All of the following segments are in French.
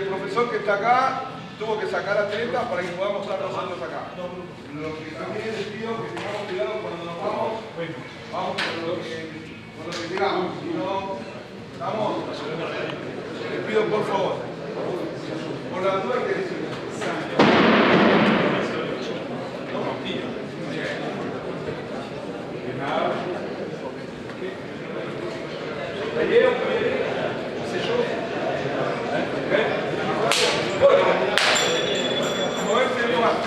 el profesor que está acá tuvo que sacar atletas para que podamos estar nosotros acá. Lo que también les pido que tengamos cuidado cuando nos vamos, vamos con lo que llegamos. Si no, ¿estamos? Les pido por favor. Por la duda que decimos.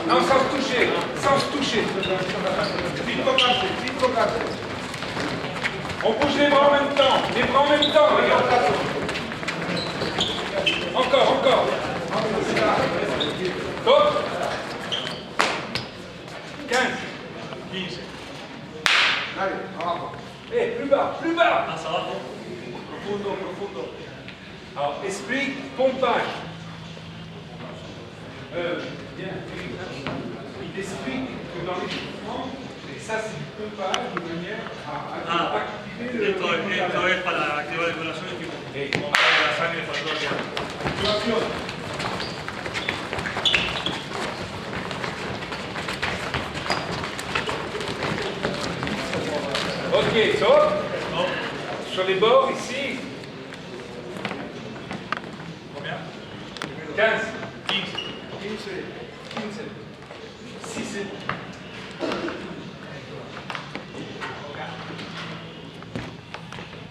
Non, sans se toucher, sans se toucher. Vite focacé. On bouge les bras en même temps, regarde. Encore. Top. 15. Allez, abajo. Plus bas. Más abajo. Profundo. Alors, explique pompage. Il explique que dans les mouvements, et ça c'est du pompage de manière à activer le Esto es para activar el corazón y bombear la sangre para todo el cuerpo. Ok, stop. Sur les bords ici. Combien? 15. 6.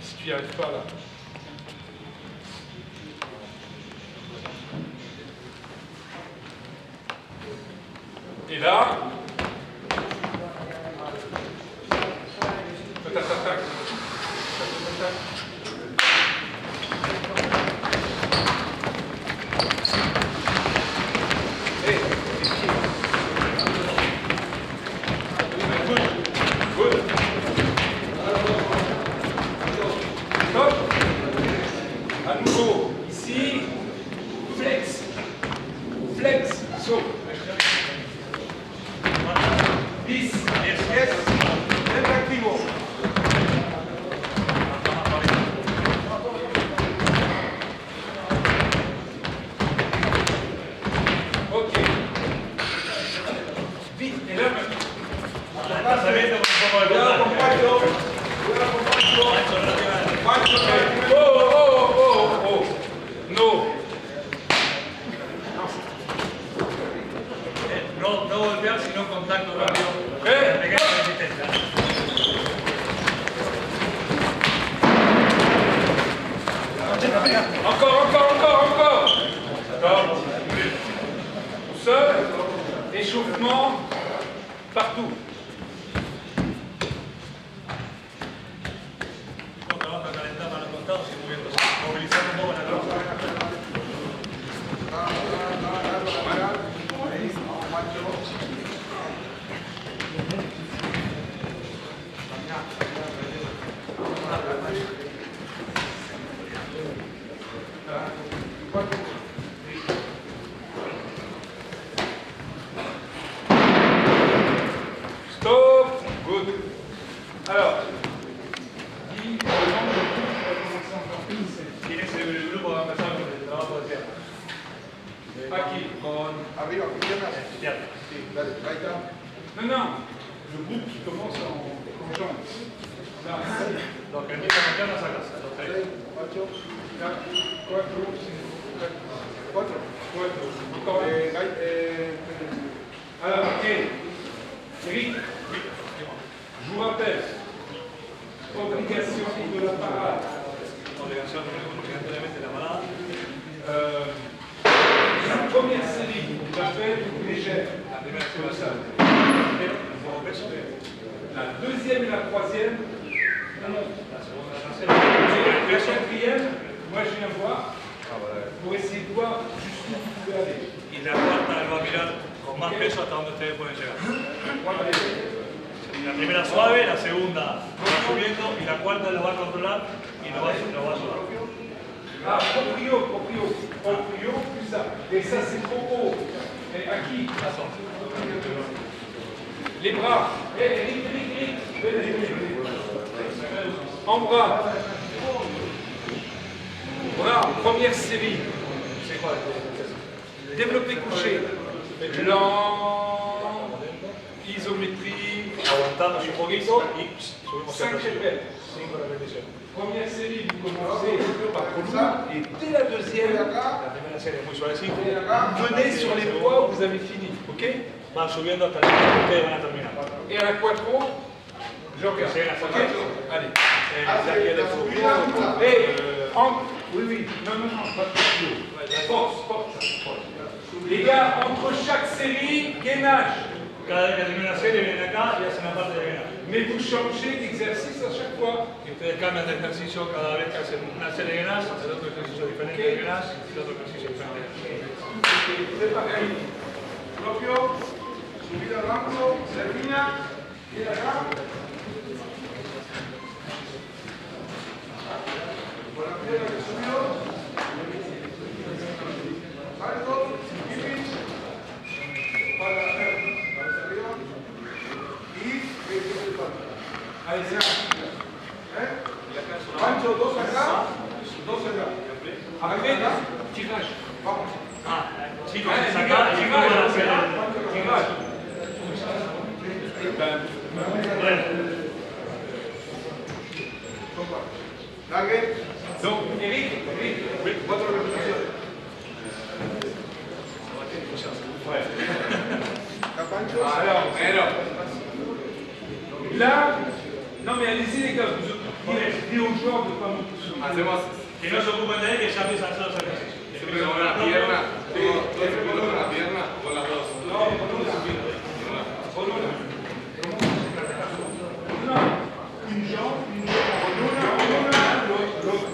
Si tu n'y arrives pas là. Et là. Tac. À nouveau, ici, flex, saut. 10, activo. Ok. Vite, et là, Lanzamiento con un poco de contacto. Oh. No. No golpear, sino contacto rápido. Pequeña resistencia. Encore. Seul, échauffement, partout. No trabaja calentar para los costados y moviéndose. Movilizando un poco la cabeza. Stop. Good. Alors, ¿Quién es el grupo que va a empezar con el trabajo de piernas? aquí, con arriba, con piernas. Piernas. Sí, dale, ahí está. Non, le groupe qui commence en jambes. Là, Los que empiezan con piernas sacas. Los 3, tres. 4, 4, 4. Encore. Alors, ok. Eric, je vous rappelle, obligation de la parade. Obligación obligatoriamente la parada. La première série, tu vas faire légère. La primera Comme es ça. bajo peso. La deuxième et la troisième, La segunda, la tercera. et la quatrième, moi je viens voir pour essayer de voir jusqu'où vous pouvez aller. Y la cuarta él va a mirar con más peso hasta donde ustedes pueden llegar. Voilà. La primera suave, la segunda va subiendo y la cuarta lo va a controlar y lo va a sudar. Ah, proprio, plus ça. Et ça c'est trop haut. Et à qui? Les bras. Eric. En bras. Voilà, première série. Développé couché. Lent. Isométrie. Aguantamos un poquito y subimos 5 hacia atrás. répètes. 5 repeticiones. Première série, vous commencez par trop lourd. Et dès la deuxième, La primera serie es muy suavecito. venez sur les poids où vous avez fini. Ok? Van subiendo hasta el punto que ustedes van a terminar. Et à la quattro, je regarde. Lleguen hasta Ok? acá. Allez. Aquí el esfuerzo. Et oui, oui. Non, non, non, pas trop lourd. Force, force, force. Les gars, entre chaque série, gainage. Cada vez que termina una serie vienen acá y hacen la parte de ganar. Mais vous changez d'exercice à chaque fois. Y ustedes cambian de ejercicio cada vez que hacen una serie de gas, el otro ejercicio diferente de gas y el otro ejercicio diferente de gas. C'est pareil. Propio, subida al banco, termina, viene acá. Con la pierna que subió. Salto, kipping. Para cabeza arriba. Y el salto. Allez, c'est Pancho, dos acá, dos acá. Après, tirage. Vamos. Ah, chicos, es acá y después van a hacer el Tirage. Bueno, Largue. Donc, Eric, Cuatro repeticiones. Acá Pancho. alors, là, non mais allez-y les gars, vous dites aux joueurs de ne pas monter sur le Hacemos que no se ocupen de él, que ya empiezan a hacer los ejercicios. siempre con la pierna, dos segundos con la pierna o con las dos. Une jambe, l'autre.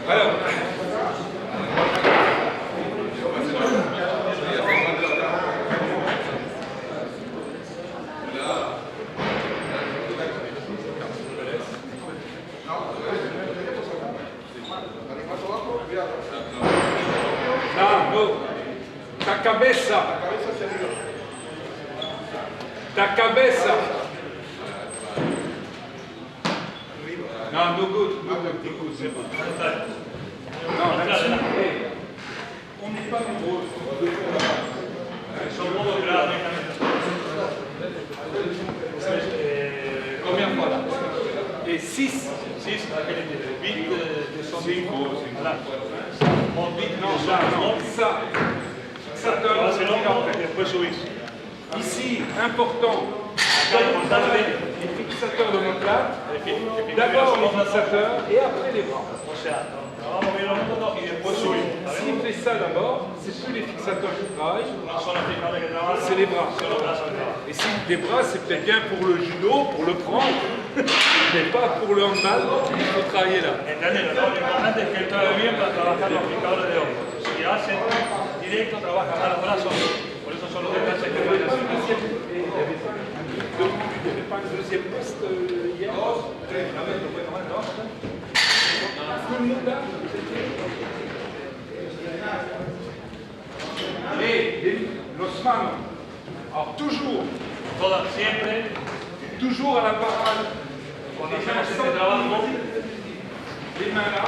Alors, ta cabeza. Ta cabeza. Non, no good. Non, là-dessus, on n'est pas nombreux. Son modos creados directamente. Combien de fois là? Et 6. 6, aquel beat de son 5. Mon beat Non, de là, son non, ça. Fixateur Lo de hacen hombro y después subís. Ici, important. Acá importante, Les fixateurs de l'omoplate. el D'abord les hombro, fixateurs et après les bras. o sea, trabajamos bien los hombros y después subimos. S'il fait ça d'abord, c'est plus les fixateurs qui travaillent, No son los fijadores que trabajan, c'est les bras. son los brazos que trabajan. Et si les bras, c'est peut-être bien pour le judo, pour le prendre, mais pas pour le handball, il faut travailler là. Entendelo, ¿no? Lo importante es que él trabaje bien para trabajar los fijadores de hombros. Si hacen directo, trabajan a los brazos. Por eso son los descansos que pueden hacer. Il n'y avait pas un deuxième poste hier? Tout le monde là? Et los manos. Alors toujours, Todas, siempre, toujours à la parade. cuando hacemos este trabajo, Les mains là,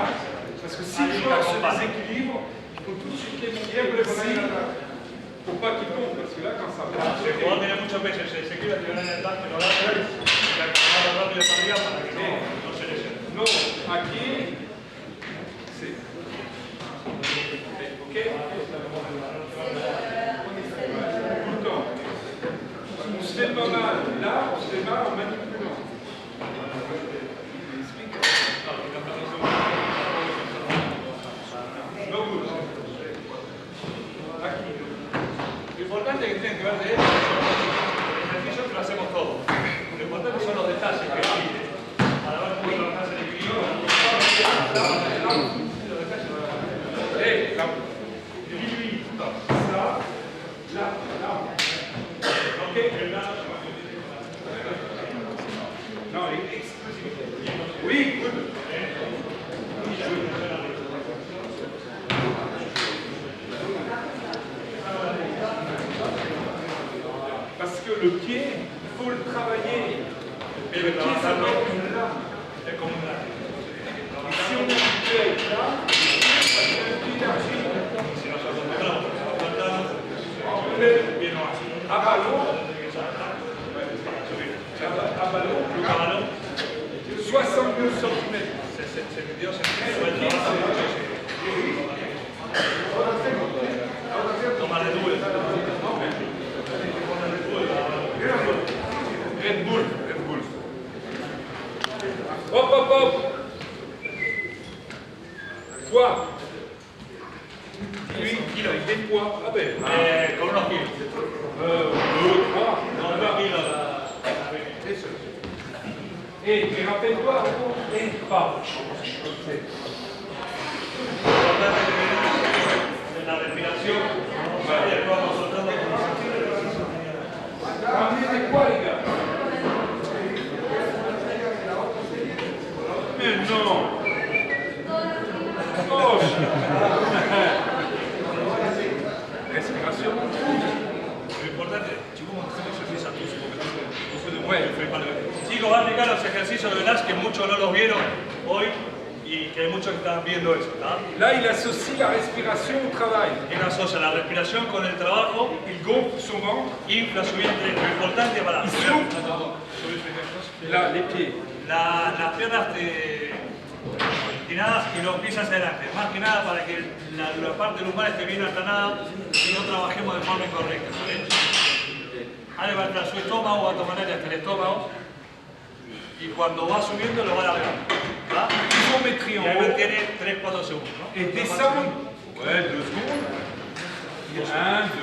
parce que si le joueur se déséquilibre, il faut tout de suite les monter aussi. Faut pas qu'il tombe, parce que là, quand ça va, si el jugador tiene mucho peso y se desequilibra, te ganan el tanque, lo agarran y la acomodar rápido para arriba para que no se lesione. non, aquí, c'est. Ok? Tout le temps. On se fait pas mal là, on se fait mal en manipulant. No good. Aquí. Lo importante que tienen que ver de esto son los ejercicios que lo hacemos todos. Lo importante son los detalles que pide para ver cómo trabajas el equilibrio. Los detalles Hey, là. Ça, là, là. Ok? Non, exclusivité. Oui, good. Parce que le pied, il faut le travailler. Et le pied, ça doit être une lame. es como una. Et si on est habitué à être là, Si nos acostumbramos a aguantarnos, bien no así. À ballon, A balón, 62 cm. 72 centímetros del trabajo. Toma Red Bull. Red Bull. Hop, hop, hop. Poids. Lui, il a des poids. Ah ben, Con unos kilos. 2, 3. Con unos kilos. Et rappelle-toi, et pas. La respiración. Vale, vamos soltando. Ramenez des poids, les gars. Mais non. Oh. Respiration. Lo importante, chicos, vamos a hacer ejercicios a tus Chicos, van a aplicar los ejercicios de Nash que muchos no los vieron hoy y que hay muchos que están viendo eso, ¿está? Là, il associe la respiration au travail. Él asocia la respiración con el trabajo, Il gonfle son ventre. infla su vientre. Lo importante para Là, les pieds. las piernas inclinadas y los pies hacia adelante. Más que nada para que la parte lumbar esté bien aplanada y no trabajemos de forma incorrecta. ¿Vale? A levantar su estómago, va a tomar aire hasta el estómago y cuando va subiendo lo va alargando. ¿Va? Isométrie Y en ahí haut. mantiene 3-4 segundos. ¿No? Et descend. Ouais, 2 secondes. 1,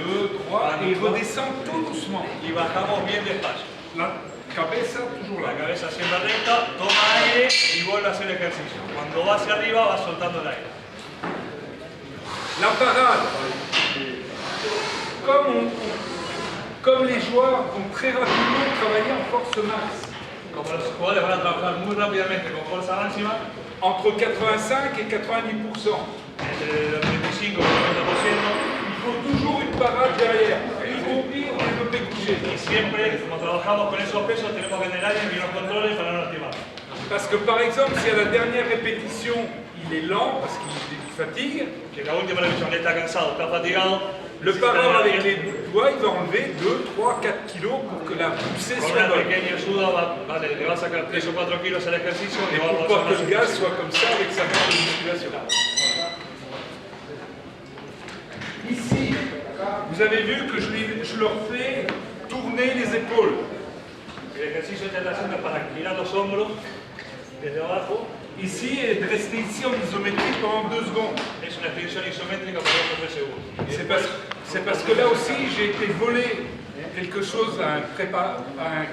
2, 3. Et il redescend tout doucement. Y bajamos bien despacio. La cabeza toujours La là. cabeza siempre recta, toma aire y vuelve a hacer el ejercicio. Cuando va hacia arriba va soltando el aire. La parade. Comme les joueurs vont très rapidement travailler en force max. Como los jugadores van a trabajar muy rápidamente con fuerza máxima, Entre 85 et 90%. entre el 85 y el 90%, Il faut toujours une parade derrière, y compris en développé couché. y siempre, como trabajamos con esos pesos, tenemos que tener alguien que nos controle para no lastimar. Parce que par exemple, si à la dernière répétition, il est lent parce qu'il fatigue, Que la última revisión él está cansado, está fatigado, le necesita pareur avec alguien les doigts, il va enlever 2, 3, 4 kilos pour que la poussée con soit una bonne. pequeña ayuda, le va a sacar 3 o 4 kilos al ejercicio y Et le va a pour pasar pas que una le gaz soit comme ça avec sa barre de musculation. Ici, vous avez vu que je leur fais tourner les épaules. El ejercicio que está haciendo es para girar los hombros desde abajo. Ici, et de rester ici en isométrie pendant 2 secondes. Es una extensión isométrica por 2 segundos. Y C'est parce que là aussi, j'ai été volé quelque chose à un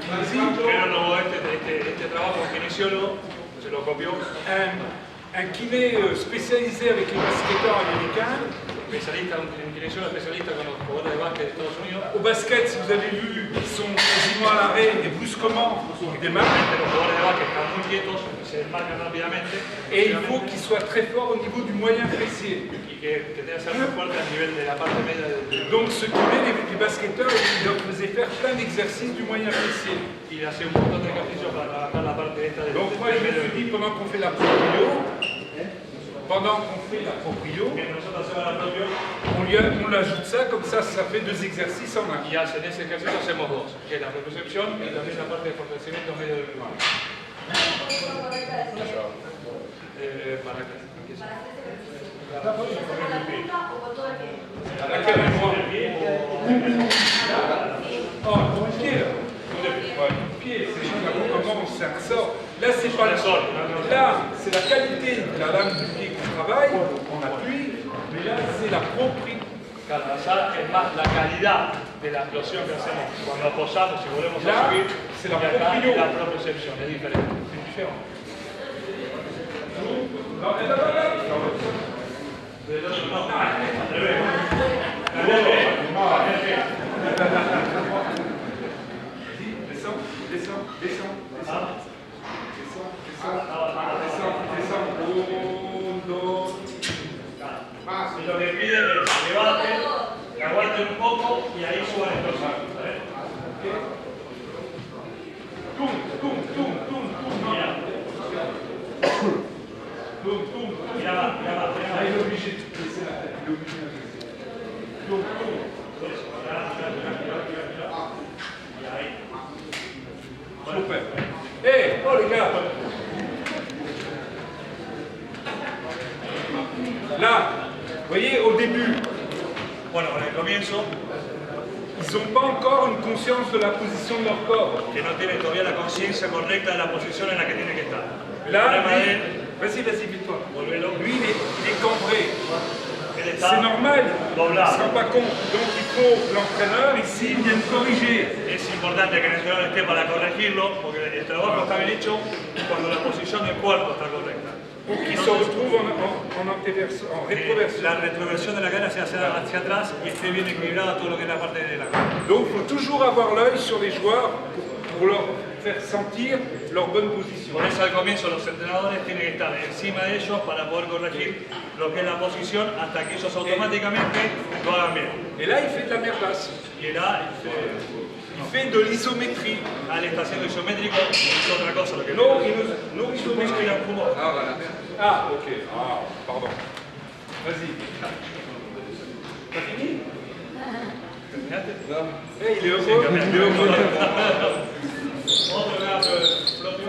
kinésiste. Pero luego este trabajo kinesiólogo se lo copió Un kiné spécialisé avec les basketteurs américains. especialista, un kinesiólogo especialista con los jugadores de básquet de Estados Unidos. Au basket, si vous avez vu, ils sont quasiment à l'arrêt et brusquement, ils démarrent. Los jugadores de básquet están muy quietos, se desmarcan rápidamente Et il faut qu'ils soient très forts au niveau du moyen fessier. y que tengan que ser muy fuertes a nivel de la parte media del Donc ce kiné, les basketteurs, il leur faisait faire plein d'exercices du moyen fessier. y hace un montón de ejercicios para trabajar la parte esta del Donc moi, je me suis dit, pendant qu'on fait la proprio, que nosotros hacemos la propio on lui ajoute ça, comme ça fait 2 exercices en un. y en ese ejercicio hacemos 2, que es la propiocepción y también la parte de fortalecimiento medio del lumbar. Para que À quel endroit? Oh, ton pied là. Ouais, ton pied, c'est comment on sert ça. Là, c'est pas le sol. Là, c'est la qualité de la lame du pied qu'on travaille, on appuie, mais là, c'est la propriété. Claro, allá es más la calidad de la explosión que hacemos cuando apoyamos y volvemos Là, a subir. c'est la Y acá proprio. es la propiocepción, es diferente. C'est différent. Non, mais là, là, là. Del otro no, al revés. Al revés. Descends, descends, descends, descends. Descends. 1, 2. Y lo que piden es que levanten, que aguanten un poco y ahí suban estos saltos. ¿Sabes? Tum. Mira más, mira más, mira más. Là, il est obligé trop peur. Eh, oh les gars. Là, vous voyez, au début, Bueno, en el comienzo, ils n'ont pas encore une conscience de la position de leur corps. que no tiene todavía la conciencia correcta de la posición en la que tiene que estar. Là, El problema de él, vas-y, vite-toi. volvelo, Lui, il est cambré. él C'est está normal, il ne se doblado. rend pas compte. Donc il faut l'entraîneur ici vienne corriger. Es importante que el entrenador esté para corregirlo, porque el trabajo está bien hecho cuando la posición del cuerpo está correcta. Pour qu'il se retrouve en rétroversion. La retroversión de la cadera se hace hacia atrás y esté bien equilibrada todo lo que es la parte de la cadera. Donc il faut toujours avoir l'œil sur les joueurs pour leur faire sentir leur bonne position. Por eso al comienzo los entrenadores tienen que estar encima de ellos para poder corregir lo que es la posición hasta que ellos automáticamente lo hagan bien. Et là, il fait de la merdasse. Y là, Il fait de l'isométrie. él está haciendo isométrico, es otra cosa lo que No, no isométrie. Ah, ok. Ah, pardon. Vas-y. T'as fini? Eh, il est heureux. Il est heureux. Otro grado propio.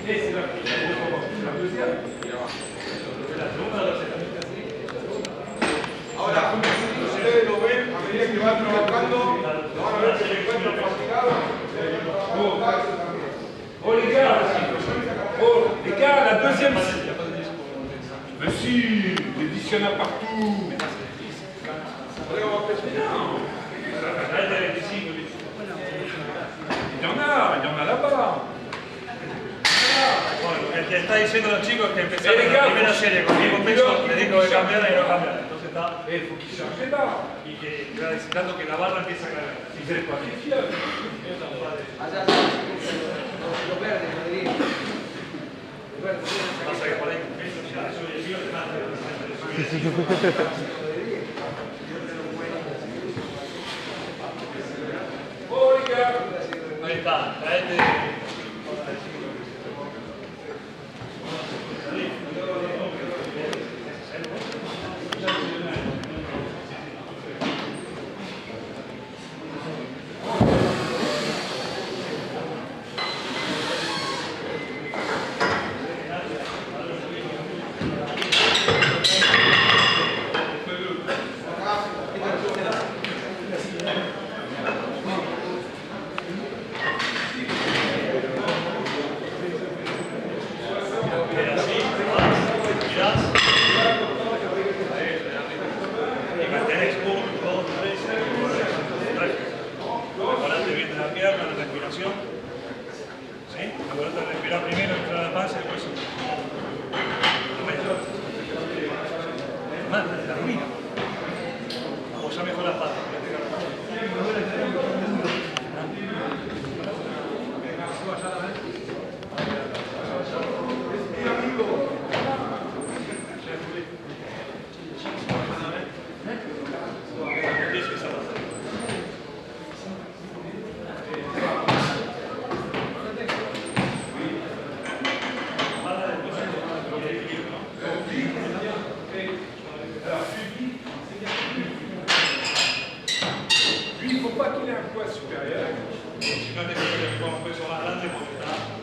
Et c'est la deuxième. Ahora, ustedes lo ven a medida que van trabajando, lo van a ver que se encuentran fatigados. Oh les gars, la deuxième. Mais si, l'édition il y en a partout. Il y en a là-bas. Bueno, el que está diciendo a los chicos que empezaron Les la gars, primera serie con mismo peso, le dijo que cambiara y no cambiara. Entonces está, Il faut qu'ils changent les barres. y que está necesitando que la barra empiece a caer. Ils n'êtes pas fiers. Pasa que por ahí, eso ya, eso ya sigue, Oh les gars. ahí está, traete.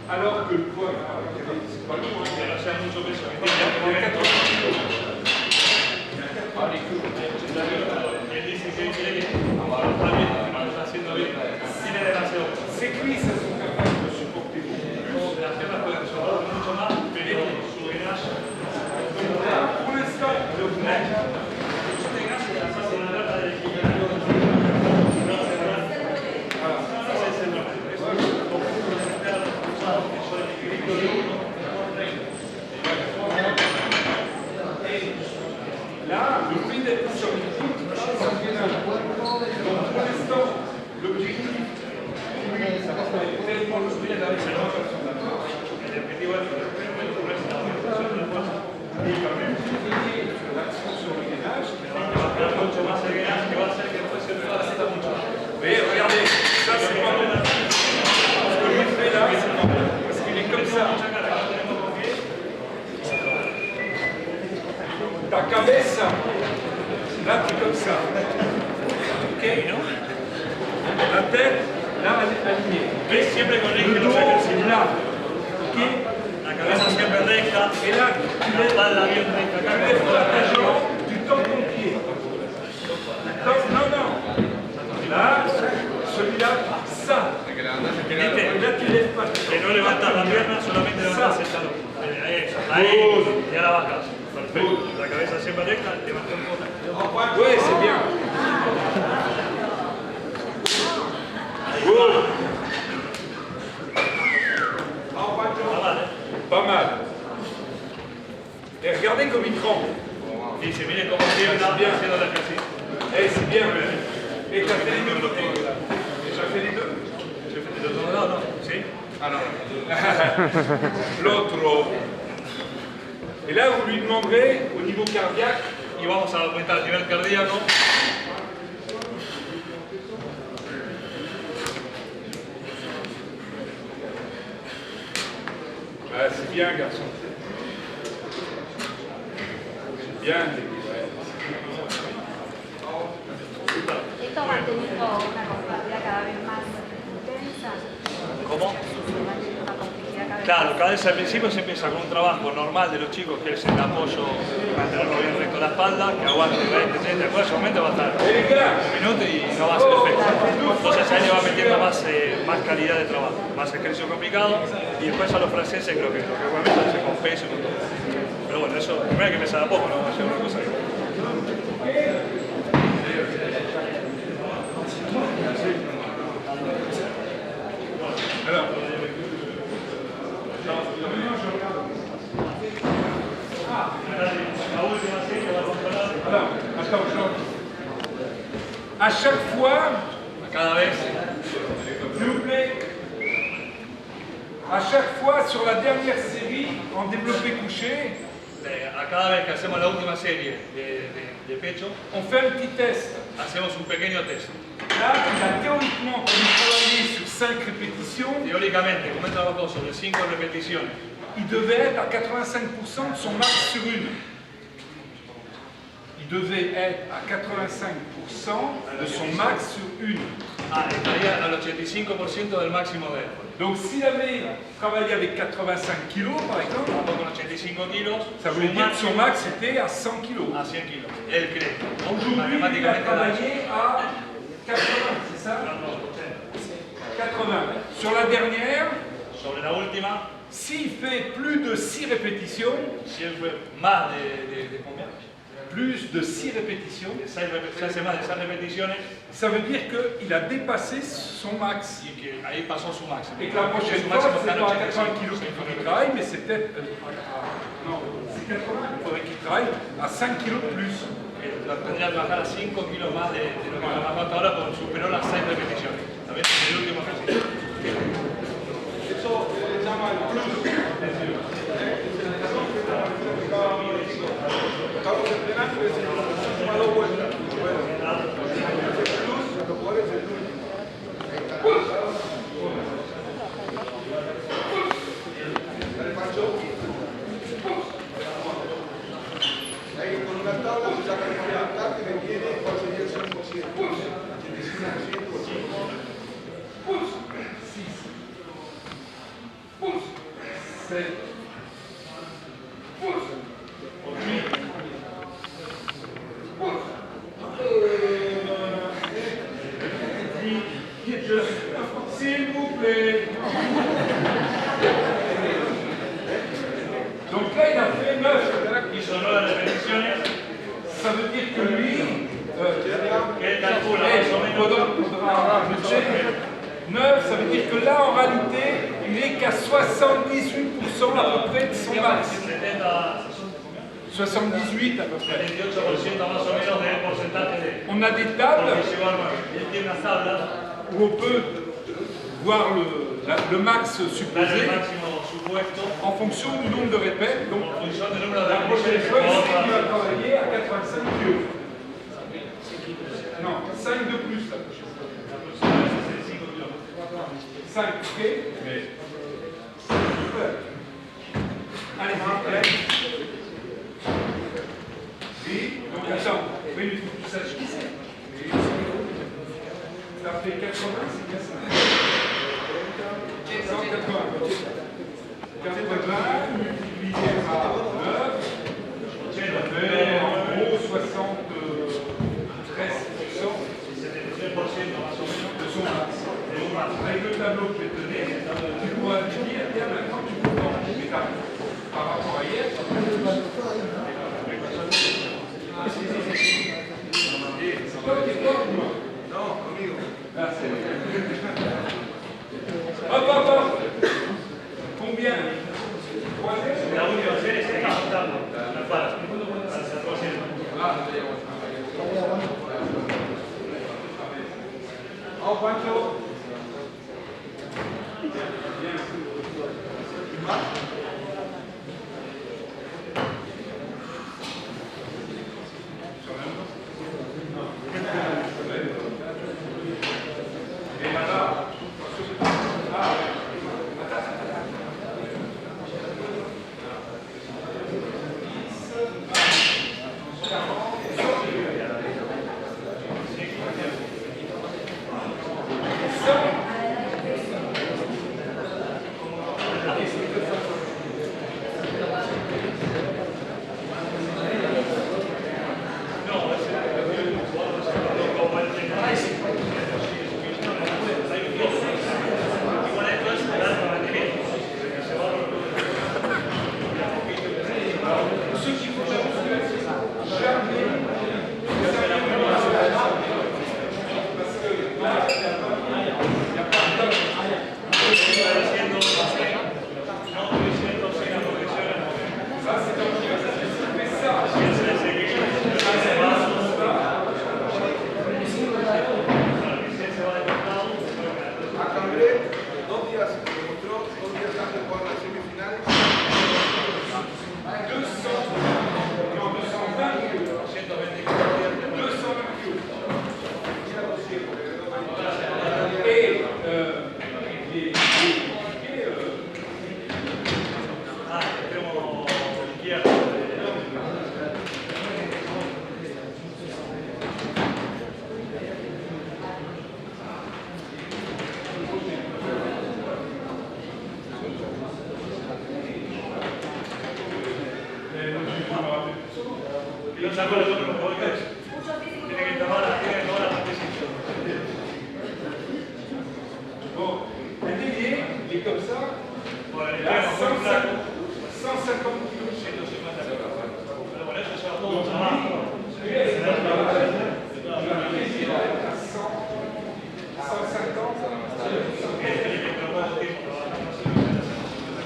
Alors que le poids, c'est pas lourd. Ses cuisses sont capables de supporter beaucoup plus. Pour l'instant, le net. Là, le fait d'être sur une petite, ça fait là. Donc pour l'instant, l'objectif, tellement le prix d'aller sur la marche, et quand même, l'action sur le gainage, mais regardez, ça c'est pas bon. Ce que lui fait là, c'est pas bon. Parce qu'il est es comme ça. Ta cabeza, là tu es comme ça. Ok? La tête, là alignée. ¿Ves? Siempre corrige Le los dos, ejercicios. là. Ok? La cabeza siempre recta, Et là, tu la lèves, espalda bien recta. tu acá, lèves con ta la jambe, tu tends ton pied. Non, non. Là, celui-là, ça. Et là, tu lèves pas. Que no levantas la pierna, solamente levantas el talón. Eso, ahí, y ahora bajas. Perfecto. La cabeza siempre recta, levanta un poco. Oui, c'est bien. Good. Pas mal. Et regardez comme il tremble. Y se mire cómo tiembla haciendo el ejercicio. Eh, c'est bien. Et tu as fait les deux côtés. J'ai fait les deux. No, no, ¿sí? Ah, no. L'autre. Et là, vous lui demanderez au niveau cardiaque. Y vamos a aumentar el nivel cardíaco. Ah, c'est bien, garçon. C'est bien. Esto ha mantenido una complejidad cada vez más intensa. ¿Cómo? Ha mantenido una complejidad cada vez Claro, cada vez al principio se empieza con un trabajo normal de los chicos, que es el apoyo, mantenerlo bien recto la espalda, que aguante 20, 30, en ese momento va a estar Et les gars, un minuto y no va a hacer efecto. Entonces ahí le va metiendo más calidad de trabajo, más ejercicio complicado, y después a los franceses creo que lo que obviamente hace con peso y con todo. Pero bueno, eso primero hay que empezar a poco, ¿no? Va a ser una cosa que... alors. La última serie va a controlar. Alors, attends, Jean. À chaque fois, Cada vez, s'il vous plaît, à chaque fois sur la dernière série en développé couché, a cada vez que hacemos la última serie de pecho, on fait un petit test. hacemos un pequeño test. Là, il a théoriquement, comme il travaillait sur 5 répétitions, Teóricamente, como él trabajó sobre 5 repeticiones, il devait être à 85% de son max sur une. Il devait être à 85% de son max sur une. estaría al 85% del máximo de él. Donc s'il avait travaillé avec 85 kilos, par exemple, Trabajó con 85 kilos, ça voulait su dire que son máximo max était à 100 kilos. a 100 kilos. Él cree. Aujourd'hui, il a Matemáticamente, travaillé à 80, c'est ça? 80. Sur la dernière, sobre la última, s'il fait plus de 6 répétitions, si él fue más de combien? plus de 6 répétitions, Si hace más de 6 repeticiones ça veut dire qu'il a dépassé son max. y que ahí pasó su máximo. Et que la prochaine Su fois, máximo c'est está pas en à 80 kilos 85. qu'il faut qu'il travaille, mais c'est peut-être... non, c'est 80, il faudrait qu'il travaille à 5 kilos de plus. Tendría que bajar a 5 kilos más de lo que trabajó hasta ahora, porque superó las 6 repeticiones. ¿Sabes? En el último ejercicio. Eso se llama el plus. Estamos entrenando y decimos las últimas 2 vueltas. Bueno, el plus, lo cual es el último. Dale, Pancho. Ahí con una tabla se saca el porcentaje que tiene, cuál sería el 100%. 85%. 7, 8, s'il vous plaît. Donc là, il a fait 9. Hizo 9 repeticiones, Ça veut dire que lui, que él calcula más o menos. 9, ça veut dire que là, en réalité, il n'est qu'à 78% à peu près de son max. 78 à peu près. 78% más o menos del porcentaje de On a des tables porque llegó al 9. Y él tiene unas tablas, où on peut voir le max dar el supposé máximo supuesto, en fonction du nombre de répètes. Donc, en función del número de la prochaine repeticiones. fois, il va travailler à 85 kg. Non, 5 de plus la prochaine fois. 5, ok? Allez, allez. Oui, donc attends. Oui, il faut que tu saches qui c'est. Oui. Ça fait 80, c'est bien ça. 180. 80 divisé par 9. Ça fait en gros 73% de son max. Avec le tableau que je vais te donner, tu pourras te dire, tiens, maintenant tu peux prendre les étapes par rapport à hier. No, amigo. Hop, hop, hop. Combien? Troisième? La última serie se está juntando. La para. Vamos, Pancho. Bon, un délié, il est comme ça. Il a 150 kilos.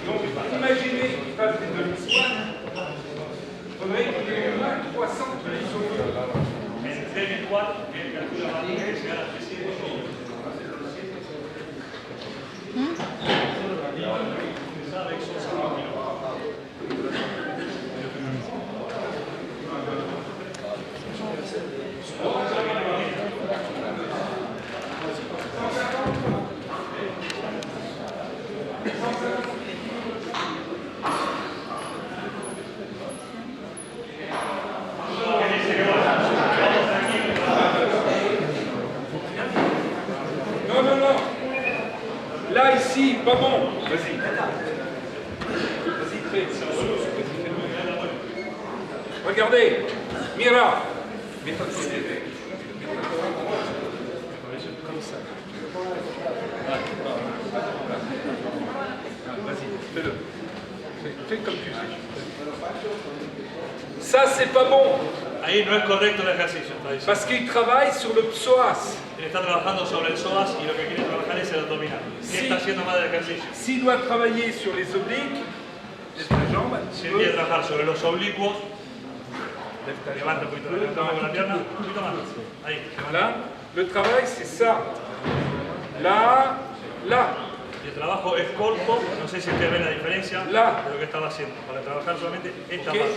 Donc, imaginez qu'il fasse des demi-squats. Il faudrait qu'il ait au moins 300 kilos sur le dos. Non, non, non. Là, ici, pas bon. Vas-y. Vas-y, fais. Regardez. Mira. Mets-toi de côté. Comme ça. Vas-y, fais-le. Fais comme tu sais. Ça, c'est pas bon. Ahí no es correcto el ejercicio, está diciendo. Parce qu'il travaille sur le psoas. Él está trabajando sobre el psoas y lo que quiere trabajar es el abdominal. ¿Qué está haciendo mal del ejercicio? S'il doit travailler sur les obliques, lève ta jambe, Si él quiere trabajar sobre los oblicuos, levanta un poquito la pierna, un poquito más. Ahí. voilà. Le travail, c'est ça. Là, là. Y el trabajo es corto, no sé si ustedes ven la diferencia Là. de lo que estaba haciendo. Para trabajar solamente esta Ok. parte.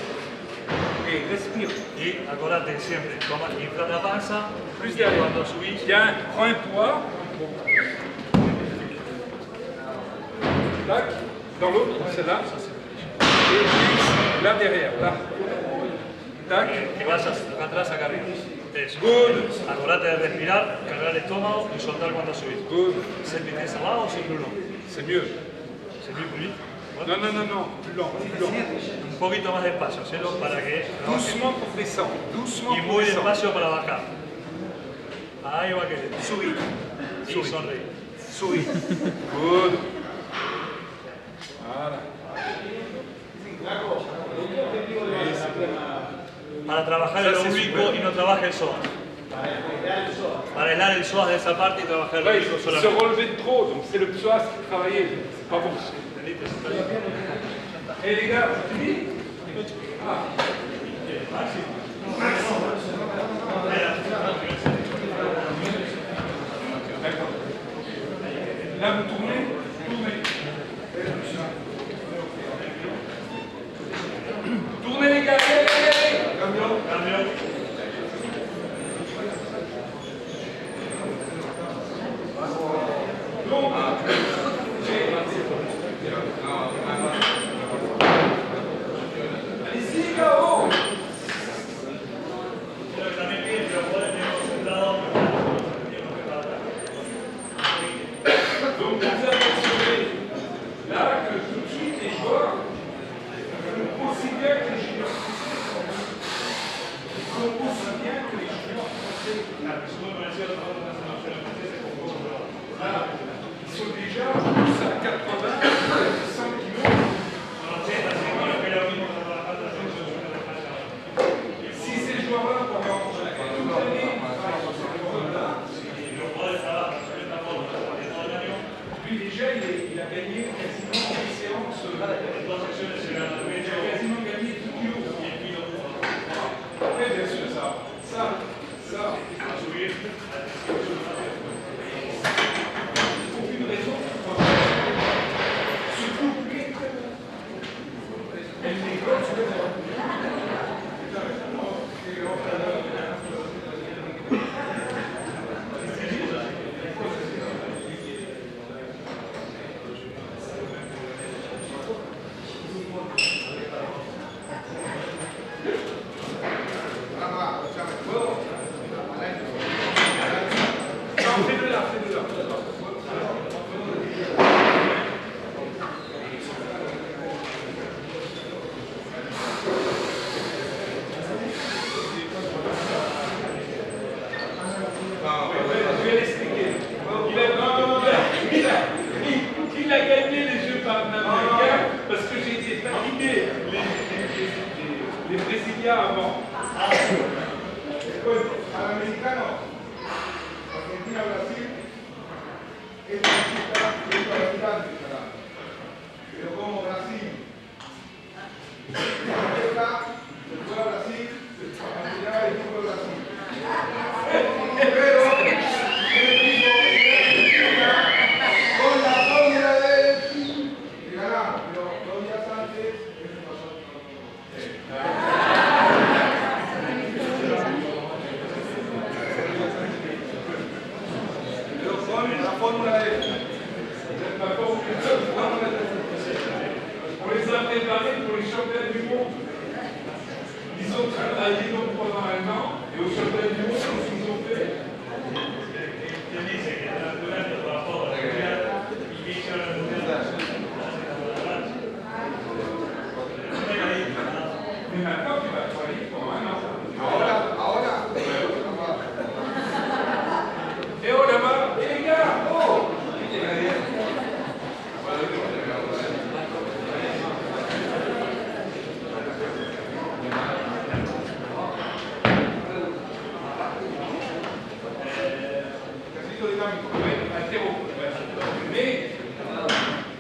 Et respire. Y acordate siempre, toma, infla la panza, Plus y derrière. cuando subís, Tiens, prends un poids. Tac. Dans l'autre, celle-là. Et fixe là derrière, là. Tac. Que vas acá atrás, acá arriba. Eso. Good. Acordate de respirar, cargar el estómago y soltar cuando subís. Good. ¿C'est vitesse à bas ou c'est plus long? C'est mieux. C'est mieux plus vite. Non, non, non, non. Plus lent, plus lent. Un poquito más despacio, ¿cierto? Para que Doucement pour descendre. Doucement y pour muy descendre. despacio para bajar. Ahí va que subir. Y sonreír. Souris. Good. Voilà. Et c'est bon. Para trabajar Ça, el c'est oblicuo super. y no trabaja el psoas. Para aislar el psoas de esa parte y trabajar el Ouais, oblicuo il se solamente. relevait de trop, donc c'est le psoas qui travaillait. C'est pas bon. Et les gars, c'est fini? D'accord. Là, vous tournez, tournez. Tournez les gars, allez, allez, allez. Cambio. Donc, allez-y les gars, oh. Pero también pide que lo podés tener concentrado. Donc vous apercevez là que tout de suite les joueurs font aussi bien que les juniors. Ils font aussi bien que les juniors français. Voilà. Ils sont déjà tous à 80, 100 kilos. Si ces joueurs-là pendant toute l'année travaillent sur ces joueurs-là, lui déjà il a gagné quasiment en séance, il a quasiment gagné 10 kilos. Après bien sûr ça. Aucune raison pour se coupler. Elle négocie le droit. Non, fais-le là. Je vais l'expliquer. Il a gagné les Jeux panaméricains parce que j'ai été fatigué les Brésiliens avant. Para mexicanos, Argentina, Brasil, es bastante, pero como Brasil está, se fue a Brasil, apoyaba el equipo de Brasil. Pero el equipo con la fórmula de ganar, pero 2 días antes, eso pasó. Pero con la fórmula de On les a préparés pour les championnats du monde. Ils ont travaillé donc pendant 1 an et au championnat du monde, qu'est-ce qu'ils ont fait? Mais maintenant, tu vas travailler pendant 1 an. ahora, Et oh là-bas, et les gars, oh! ejercicio dinámico. Oui, altéro. Mais,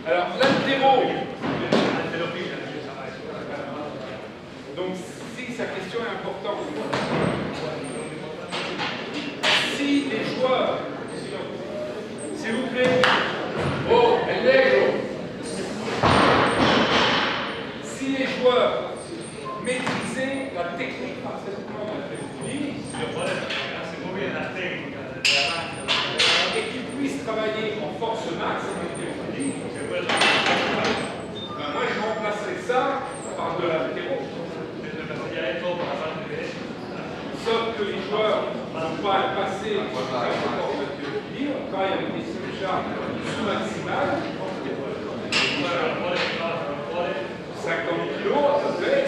alors l'altéro, donc si sa question est importante, si les joueurs, s'il vous plaît, oh, el negro, si les joueurs maîtrisaient la technique parfaitement et qu'ils puissent travailler en force max, c'est dit, on travaille avec des surcharges sous-maximales. 50 kg à peu près.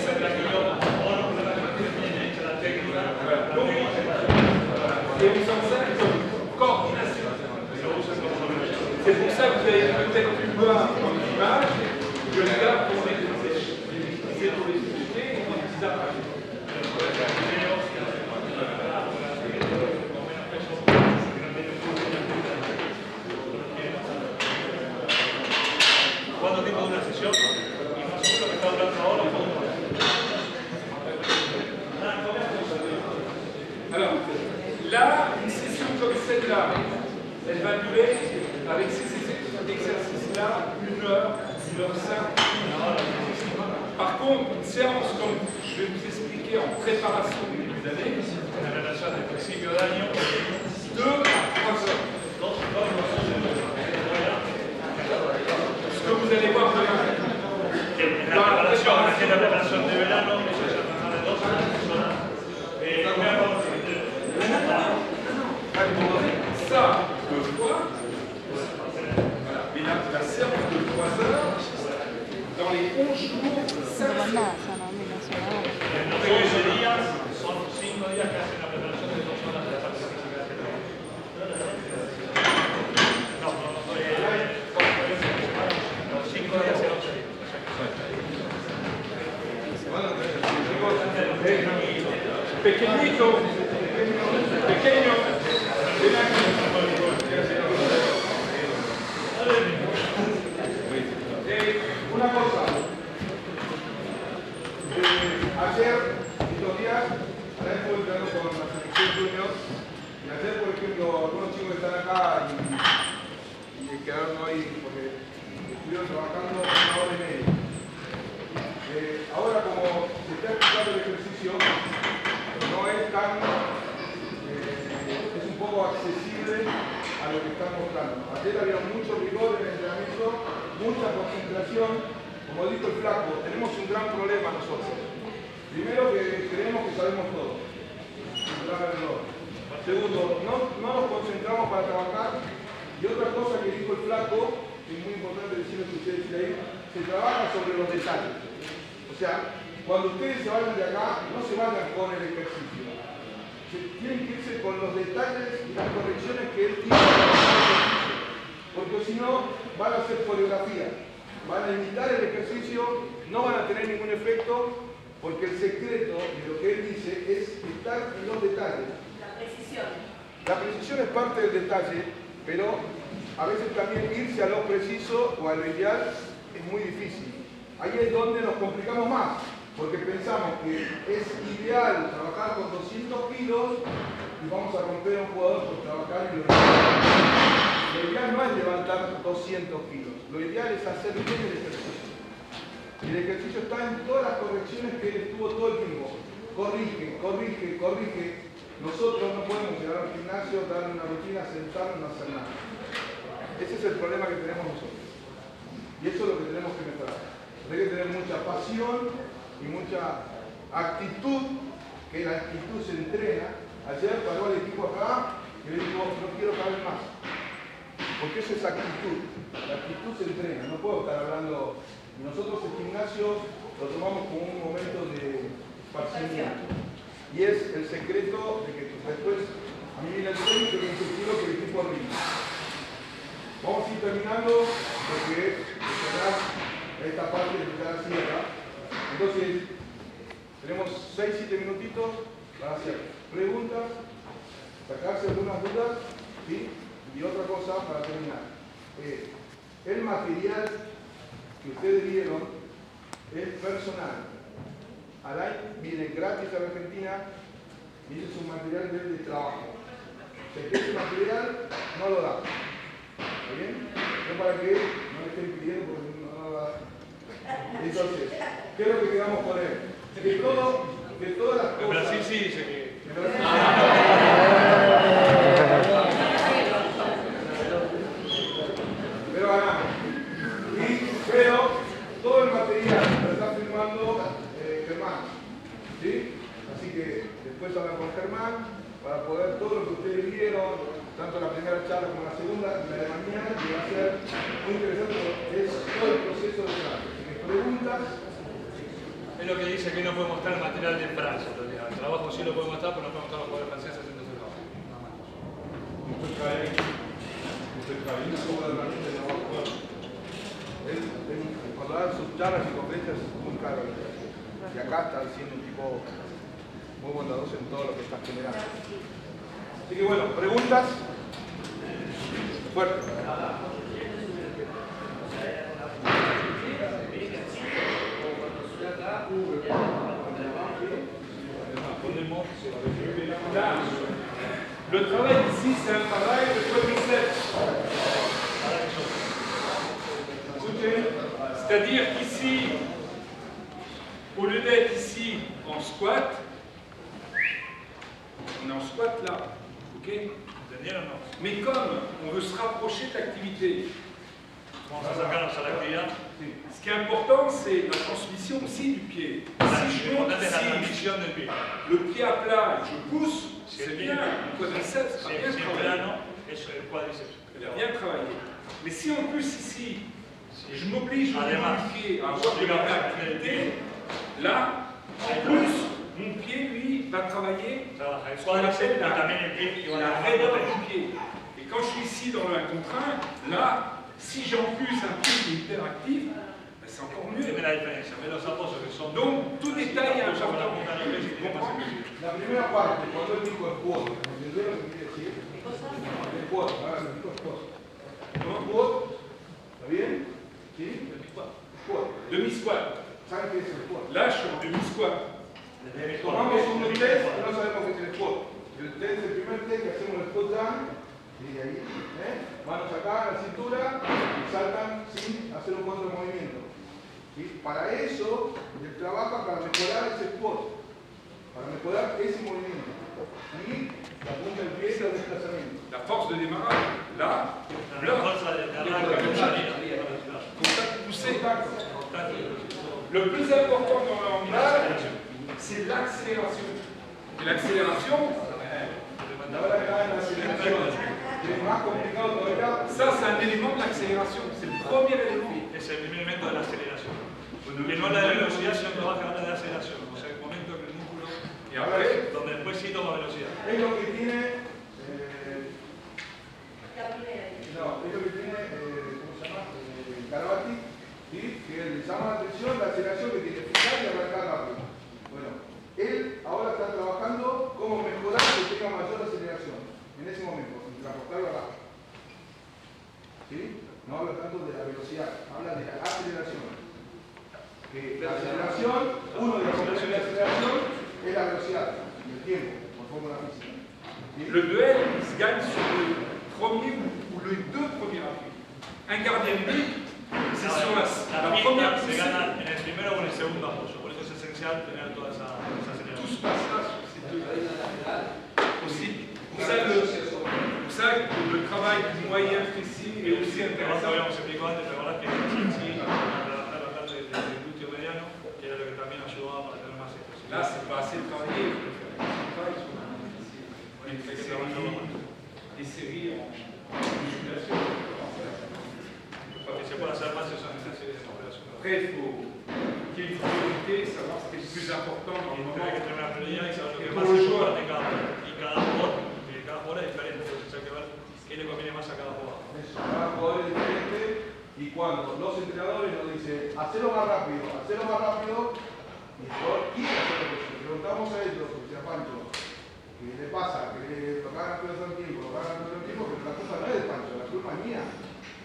Et on s'en sert comme coordination. C'est pour ça que vous avez peut-être pu voir en image, je le garde pour les utiliser pour les sociétés et pour les petits appareils. ¿Cuánto tiempo dura una sesión? Y más o menos que está durando ahora, ¿cuánto? Alors, là, une session comme celle-là, elle va durer, avec ces exercices-là, 1 heure, 1h05. Par contre, une séance comme je vais vous expliquer en préparation du début d'année, 2 à 3 heures. Ce que vous allez voir demain. La preparación de verano, eso se trabaja de 2 a 3 horas. Ça, 2 fois. Voilà. Et la séance de 3 heures, dans les 11 jours, 5 No séances. nada, no me mencionaba. En los 11 días son 5 días que hacen la preparación de 2 horas de la parte física. No, 5 días y 11 días. Pequeñito, pequeño, ven aquí. Una cosa. Ayer, estos días, ahora estuve entrenando con la selección junior. Y ayer, por ejemplo, algunos chicos que están acá y que quedaron hoy porque estuvieron trabajando 1 hora y media. Ahora, como se está explicando el ejercicio, no es tan, es un poco accesible a lo que están mostrando. Ayer había mucho rigor en el entrenamiento, mucha concentración. Como dijo el flaco, tenemos un gran problema nosotros. Primero, que creemos que sabemos todo. Segundo, no nos concentramos para trabajar. Y otra cosa que dijo el flaco, que es muy importante decirlo que ustedes ahí, se trabaja sobre los detalles. O sea, cuando ustedes se vayan de acá, no se vayan con el ejercicio. Tienen que irse con los detalles y las correcciones que él tiene para el ejercicio. Porque si no, van a hacer coreografía. Van a imitar el ejercicio, no van a tener ningún efecto, porque el secreto de lo que él dice es estar en los detalles. La precisión. La precisión es parte del detalle, pero a veces también irse a lo preciso o a lo ideal es muy difícil. Ahí es donde nos complicamos más, porque pensamos que es ideal trabajar con 200 kilos y vamos a romper a un jugador por trabajar y lo ideal no es levantar 200 kilos, lo ideal es hacer bien el ejercicio. Y el ejercicio está en todas las correcciones que él estuvo todo el tiempo. Corrige, corrige, corrige. Nosotros no podemos llegar al gimnasio, darle una rutina, sentarnos y no hacer nada. Ese es el problema que tenemos nosotros. Y eso es lo que tenemos que mejorar. Hay que tener mucha pasión y mucha actitud, que la actitud se entrena. Ayer paró el equipo acá y le digo, no quiero caber más. Porque eso es actitud. La actitud se entrena. No puedo estar hablando. Nosotros el gimnasio lo tomamos como un momento de esparcimiento. Y es el secreto de que después a mí viene el sueño y me seguro que el equipo rinde. Vamos a ir terminando porque esta parte de la sierra. Entonces, tenemos 6-7 minutitos para hacer preguntas, sacarse algunas dudas, ¿sí? Y otra cosa para terminar. El material que ustedes vieron es personal. Alain viene gratis a la Argentina y ese es un material de trabajo. O sea, que ese material no lo da. ¿Está bien? No para que no le estén pidiendo porque no lo da. Entonces, ¿qué es lo que quedamos con él? Que todas las cosas... En Brasil sí dice que... Pero ganamos. Pero todo el material lo está firmando Germán. ¿Sí? Así que después hablan con Germán para poder todo lo que ustedes vieron, tanto la primera charla como la segunda, la de mañana, que va a ser muy interesante, es todo el proceso de trabajo. Si me preguntas, Es lo que dice que no puede mostrar el material de Francia. El trabajo sí lo puede mostrar, pero no puede mostrar los jugadores franceses haciendo ese trabajo. cuando dan sus charlas y conferencias es muy caro. Y acá está siendo un tipo muy bondadoso en todo lo que está generando. Así que bueno, preguntas. Fuerte. Là, le travail ici, c'est un travail de quadriceps. C'est-à-dire qu'ici, au lieu d'être ici en squat, on est en squat là, ok? Mais comme on veut se rapprocher de l'activité, Vamos a sacarnos a la actividad. ce qui est important, c'est la transmission aussi du pied. Si je monte Importante es la ici, transmisión del pie. le pied à plat et je pousse, c'est bien, le quadriceps Si a bien es en travaillé. plano, es el cuádriceps. Il a bien travaillé. Mais si en plus ici, je m'oblige au Además, niveau du pied à avoir de la réactivité, là, en plus, mon pied, lui, va travailler Trabaja el ce qu'on appelle cuádriceps y también el pie. Y va la trabajando raideur el du pied. Et quand je suis ici dans le 1 contre 1, là, si j'ai en plus un pied qui est hyperactif, ben c'est encore mieux. Tiene la diferencia. Ve los apoyos que son. Donc, tout détail est Apoyo con la important. punta de los pies y tiene más equilibrio. La primera parte, cuando él dijo el quad, ¿entendió lo que quiere decir? El quad, ahora lo dijo el quad. ¿No? ¿Quad? ¿Está bien? ¿Sí? El quad. Demi-squat. ¿Saben qué es el quad? Là, je suis en demi-squat. Tomamos un test, no sabemos qué es el quad. El test, el primer test que hacemos el squat jump, y ahí, manos acá, la cintura, y saltan sin hacer un contramovimiento. ¿Sí? Para eso, él trabaja para mejorar ese squat, para mejorar ese movimiento. Y la punta del pie y el desplazamiento. La force de démarrage, là, La là, fuerza de arranque con salida. contact poussé. Contacto. Le plus important dans le handball, c'est l'accélération. Et l'accélération, Ahora acá en la aceleración, que es más complicado todavía. ça c'est un élément de l'accélération. C'est le premier élément. Es el primer elemento de la aceleración. Que no la de velocidad, sino que trabaja en la de aceleración. O sea, el momento que el músculo, Et après, donde después sí toma velocidad. Es lo que tiene. No, es lo que tiene. ¿Cómo se llama? Carabati, ¿sí? Que le llama la atención la aceleración que tiene que fijar y arrancar rápido. Bueno, él ahora está trabajando cómo mejorar que tenga mayor aceleración en ese momento, sin transportarlo abajo. ¿Sí? No habla tanto de la velocidad, habla de la aceleración. Que la aceleración, uno de los componentes de la aceleración es la velocidad y el tiempo, por fórmula física. ¿Sí? le duel, il se gagne sur le premier ou les deux premiers appuis. Un gardien de but, c'est sur la première pista se poussée. gana en el primero o en el segundo apoyo. Por eso es esencial tener toda esa Tout aceleración. se passe là sur ces deux. Aussi, pour ça que le travail du moyen fessier est aussi Como intéressant. habíamos explicado antes, la verdad que sí, trabajar la parte del glúteo mediano, que era lo que también ayudaba para tener más expresión. Là, c'est pas assez travaillé. Il faut faire un travail sur des séries en musculation. Para que se pueda hacer más esas series de operación. Après, il faut qu'il y ait une priorité, savoir ce qui est le plus important dans le Y moment. hay que tener una prioridad y saber lo que Que más todo importante jugador. de cada jugador. Y cada jugador es diferente, entonces hay que ver qué le conviene más a cada jugador. Eso, cada jugador es diferente y cuando los entrenadores nos dicen hacerlo más rápido, y el jugador quiere hacerlo, si preguntamos a ellos, a Pancho, ¿qué le pasa? Que le tocaban todo el tiempo, pero la culpa no es de Pancho, la culpa es mía.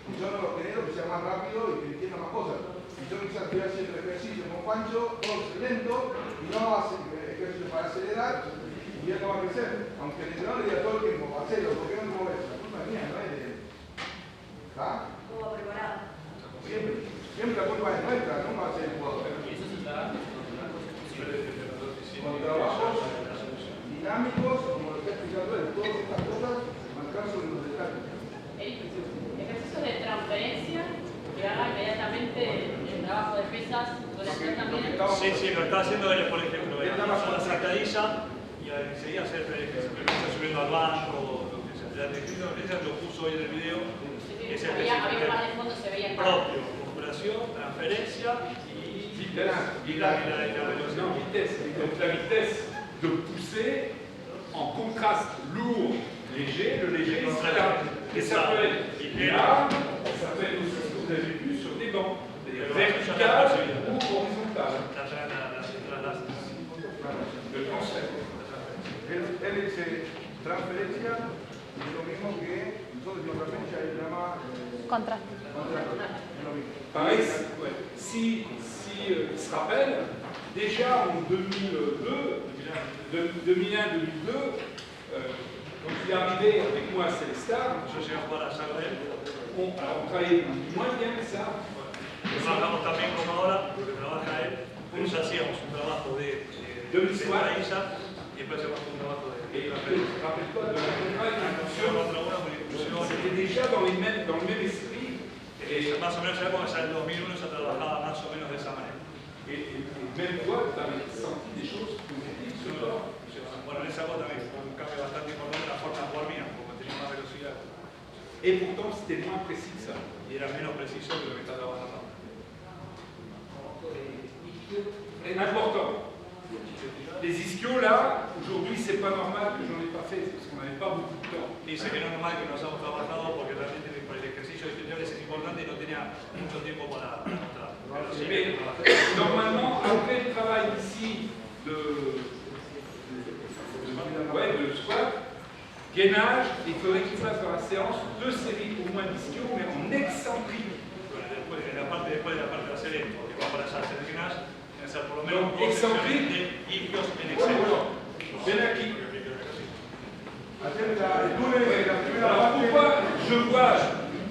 Y yo no lo genero que sea más rápido y que entienda más cosas. Y yo quizás estoy haciendo ejercicio con Pancho, todo lento, y no hace ejercicio para acelerar, y él no va a crecer. Aunque el entrenador le diga todo el tiempo, hacelo, ¿por qué no te mueves? La culpa es mía, no es de él. ¿Está? Como preparado. Siempre la culpa es nuestra, no va a ser el jugador. Con trabajos dinámicos, como lo está explicando él, todas estas cosas, marcar sobre los detalles. Ejercicios de transferencia que haga inmediatamente el trabajo de pesas, suele hacer también. Sí, lo está haciendo él, por ejemplo. Él hace la sacadilla y enseguida hacer que se está subiendo al banco, lo que sea. Ella lo puso hoy en el video, que es el había más de fondo, se veía propio, configuración, transferencia y la velocidad. Non, vitesse. Donc la vitesse de poussée en contraste lourd, léger, le léger il sera là. Et ça peut être là, ça peut être aussi ce que vous avez vu sur des bancs, verticales ou horizontales. Le transfert. Él dice transferencia, es lo mismo que nosotros decimos transferencia, él llama Contraste. contrato. Es lo mismo. Pareil, si il se rappelle, déjà en 2001-2002, quand il est arrivé avec moi à Célestar, Yo llegué a jugar a Zagreb. on travaillait moins bien que ça. Trabajamos también como ahora, lo que trabaja él, pero ya hacíamos un trabajo de centraliza y después hacemos un trabajo de Et transferencia. rappelle-toi de la Contra una modificación. c'était déjà dans le même esprit. Más o menos ya como ya en 2001 se trabajaba más o menos de esa manera. Et même toi, tu avais senti des choses positives sur toi. Bueno, en esa época también fue un cambio bastante importante en la forma de jugar mía, porque tenía más velocidad Et pourtant, c'était moins précis que ça. y era menos preciso que lo que está trabajando. Et important. Les ischios, là, aujourd'hui, c'est pas normal que j'en ai pas fait, parce qu'on n'avait pas beaucoup de temps. Dice que no es normal que nos hayamos trabajado porque realmente el ejercicio de isquiotibiales es importante y no tenía mucho tiempo para mostrar. Pero sí Mais que trabajar. normalement, après le travail ici de squat, gainage, il faudrait qu'il fasse dans la séance 2 séries au moins d'ischios, mais en excentrique. Bueno, después de la parte de hacer esto, que va para allá a hacer gimnasio, tiene que hacer por lo menos Donc, excentrique. de isquios en exceso. Ven aquí. Ayer el lunes de la primera Alors parte, pourquoi je vois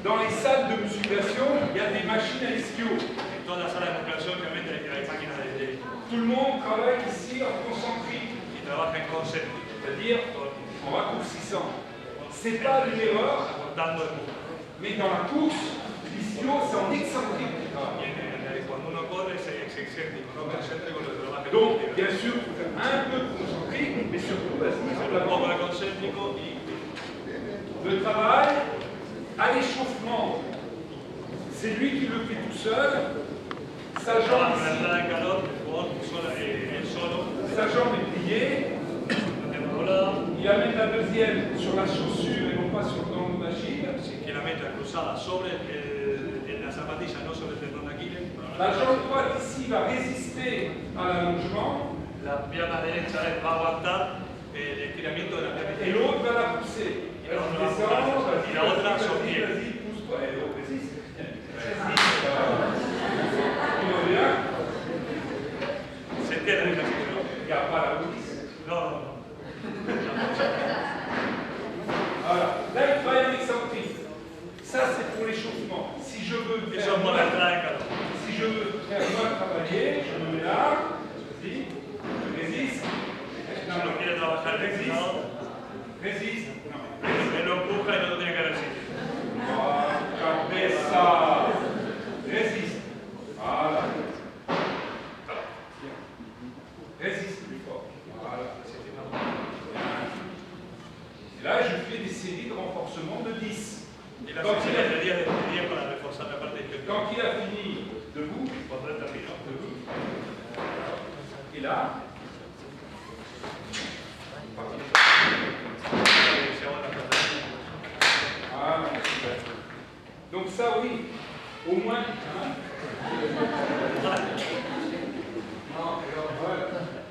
dans les salles de musculation, il y a des machines à ischio. En todas las salas de musculación realmente hay máquinas de Tout le monde travaille ici en concentrique, y trabaja en concéntrico, c'est-à-dire en raccourcissant. C'est pas une erreur, acortando el músculo. mais dans la course, l'ischio c'est en excentrique. Cuando uno corre es excéntrico, no concéntrico lo que trabaja. Donc, bien sûr, il faut faire un peu de concentrique, mais surtout, vas-y, un poco de concéntrico y le travail à l'échauffement, c'est lui qui le fait tout seul. Sa para jambe la ici, entrada en calor, el jugador él solo, sa jambe est pliée. no tiene doblada, Il amène la deuxième sur la chaussure et non pas sur le tendon d'Achille. que la meta cruzada sobre la zapatilla, no sobre el tendón de Aquiles. La jambe droite ici va résister à l'allongement La pierna derecha va a aguantar el estiramiento de la pierna et izquierda. l'autre va la pousser. Et l'autre Vas-y, va la descends, pousser. vas-y, Et la autre vas-y, sortir. vas-y, pousse-toi. Et l'autre résiste. Tout va bien. Se entera el ejercicio, ¿no? Il n'y a pas la police. No, no, no. Voilà. Là, il travaille en excentrique. Ça, c'est pour l'échauffement. Si je veux Eso faire es por la entrada en calor. si je veux faire moins travailler, je me mets là, vas-y, je résiste. Si uno quiere trabajar el pesado, Résiste. Non. él lo empuja y no lo tiene que resistir. Cabeza. Résiste. Voilà. Bien. Résiste plus fort. Voilà. Et là, je fais des séries de renforcement de 10. Y la Quand serie il de 10 para reforzar la parte izquierda. Quand il a fini debout, Cuando él terminó, et là, se aguanta la parte. voilà. Donc ça, oui, au moins. Hein. no, pero a ver,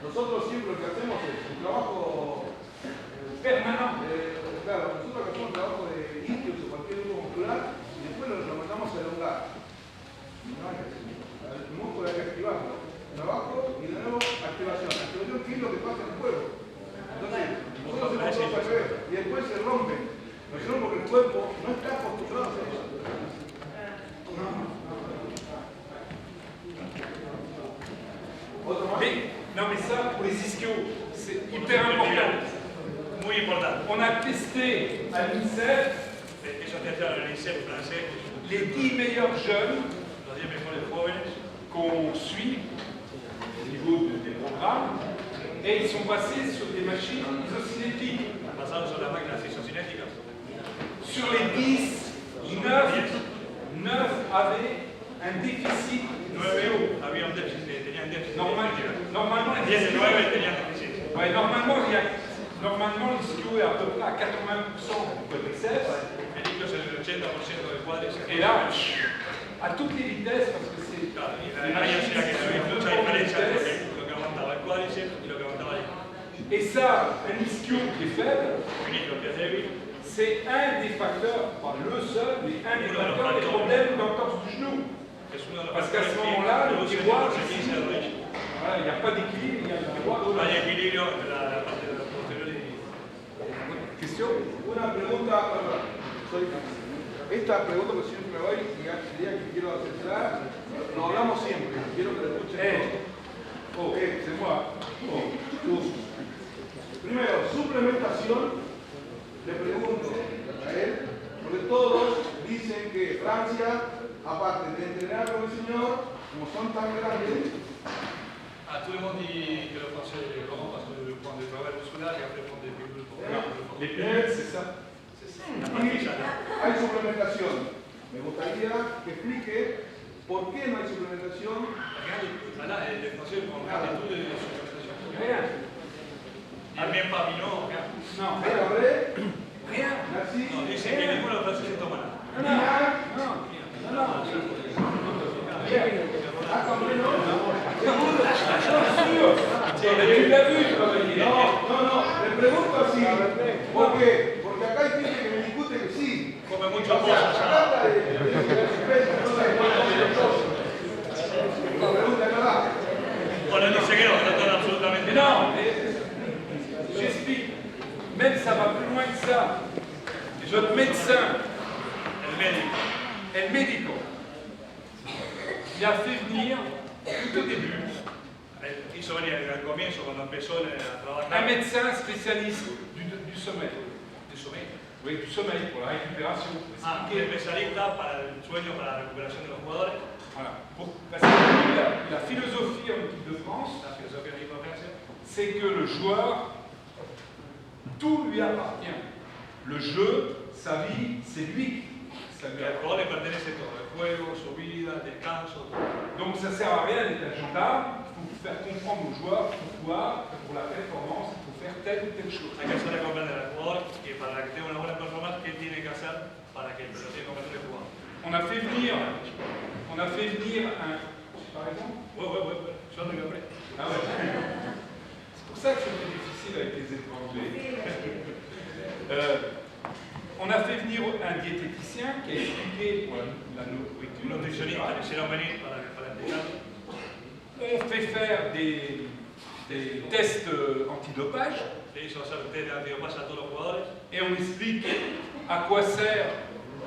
nosotros siempre lo que hacemos es un trabajo Permanent. claro, nosotros hacemos un trabajo de isquios o cualquier grupo muscular y después lo mandamos a elongar. No hay que hacer. El músculo hay que activarlo. Trabajo y de nuevo activación. Activación, ¿qué es lo que pasa en el cuerpo? Entonces, nosotros hacemos todo al revés y después se rompe. No se rompe porque el cuerpo no está acostumbrado a hacer eso. Otro más. Mais, non, mais ça, pour les ischios, c'est hyper important. Muy importante. On a testé à l'INSEP Eso te hace el INSEP francés, les 10 meilleurs jeunes los 10 mejores jóvenes, qu'on suit au niveau des programmes et ils sont passés sur des machines isocinétiques. Pasaron sobre las máquinas isocinéticas. Sur les 10, 9 avaient un déficit 9 había un déficit, tenían déficit. Normalement, 10 de 9 tenían déficit. ouais, normalement, l'ischio est à peu près à 80% du quadriceps. El isquio es el 80% del cuádriceps. Et là, à toutes les vitesses, parce que c'est... Ahí o sea que había mucha diferencia entre lo que aguantaba el cuádriceps y lo que aguantaba el isquio. Et ça, un ischio qui est faible, Un isquio que es débil c'est un des facteurs, pas le seul, mais un des facteurs des problèmes d'entorse du genou. es uno de los Parce qu'à ce factores moment-là, que le produce tiroir, la sequía de rodilla. voilà, il n'y a pas d'équilibre, il y a le tiroir. No hay equilibrio entre la parte de la posterior y Question? Una pregunta, perdón, esta pregunta que siempre me voy y sería que quiero hacerla, lo hablamos siempre, quiero que lo escuchen todos. C'est moi. Primero, suplementación, le pregunto a él, porque todos dicen que Francia, aparte de entrenar con el señor, como son tan grandes, tout le monde dit que le français est grand parce que le point de travail musculaire et après le point de pilules pour Les pilules, c'est ça. la pastilla. hay suplementación. Me gustaría que explique por qué no hay suplementación. Voilà, les français font regarder tous les supplémentations. Rien. Ah, même pas Minot, regarde. Non, Pero rien. hablé, Rien. merci. No, dice que ninguno de los franceses toma nada. Ah, compré, no. Tu l'as vu, No, le pregunto así. ¿Por qué? Porque acá hay gente que me discute que sí. Come muchas O sea, cosas. acá está la pregunta, ¿verdad? Bueno, dice que no toma absolutamente Mais nada. non, j'explique. Même ça va plus loin que ça. Notre médecin, El médico el médico, il a fait venir, tout au début, hizo venir al comienzo, cuando empezó a un trabajar, médecin spécialiste du sommeil. de sommeil. Oui, du sommeil, pour la récupération. Un especialista para el sueño, para la recuperación de los jugadores. Voilà. Parce que la philosophie en équipe de France, La filosofía de la Francia c'est que le joueur, tout lui appartient. Le jeu, sa vie, c'est lui. Ça lui que al appartient. jugador le pertenece todo, el juego, su vida, el descanso, todo. Donc ça sert à rien d'être un gendarme, il faut faire comprendre aux joueurs pourquoi, pour la performance, il faut faire telle ou telle chose. Hay que hacerle comprender al jugador que para que tenga una buena performance, qué tiene que hacer para que el pelotero comprenda el jugador. On a fait venir un... Par exemple, Ouais, je le compré. ah ouais. C'est pour ça que c'était difficile avec les étrangers. On a fait venir un diététicien qui a expliqué la Un nourriture. nutricionista le hicieron venir para explicar. On fait faire des tests antidopage Le hizo hacer test de antidopaje a todos los jugadores et on explique à quoi sert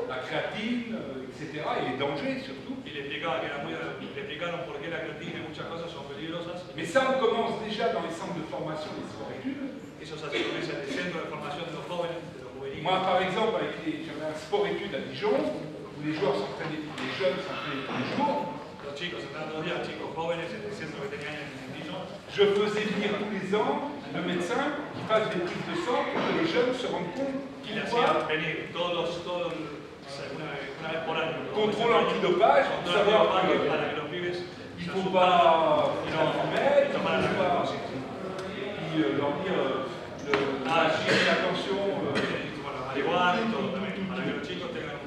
la créatine, etc. et les dangers surtout. y le explicaron por qué la creatina y muchas cosas son peligrosas. Mais ça, on commence déjà dans les centres de formation des sport-études. Eso se hace comienza en el centro de formación de los jóvenes, de los juveniles. Moi, par exemple, j'avais un sport-études à Dijon, où les joueurs s'entraînaient, les jeunes s'entraînaient tous les jours. Los chicos, entran todos los días, chicos jóvenes, en el centro que tenían en Dijon. Je faisais venir tous les ans le médecin qui fasse des prises de sang pour que les jeunes se rendent compte Y qu'ils le doivent hacían venir una vez por año. contrôle antidopage pour Control savoir antidopage qu'il para que los pibes ne se faut asusten pas y leur mettre, il ne toman faut pas la puis leur dire attention. Bueno, marihuana y todo también, para que los chicos tengan.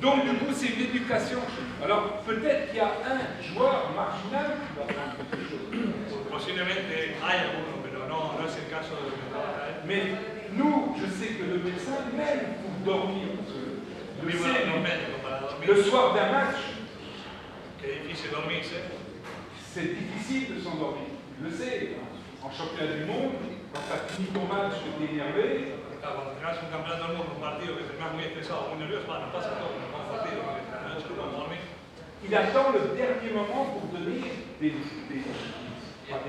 Donc du coup, c'est une éducation. Alors peut-être qu'il y a un joueur marginal qui va prendre quelque chose. Posiblemente hay algunos, pero no es el caso de lo que trabaja él. Mais nous, je sais que le médecin, même pour dormir, parce que le Mismo sait, los médicos para dormir, le soir d'un match, que es difícil dormirse. c'est difficile de s'endormir. Il le sait. En championnat du monde, quand tu as fini ton match, tu es énervé, Cuando tengas un campeonato del mundo, un partido que terminas muy estresado, muy nervioso, nos pasa todo, nos vamos a partido, porque a la noche no podemos dormir. il attend le dernier moment pour donner des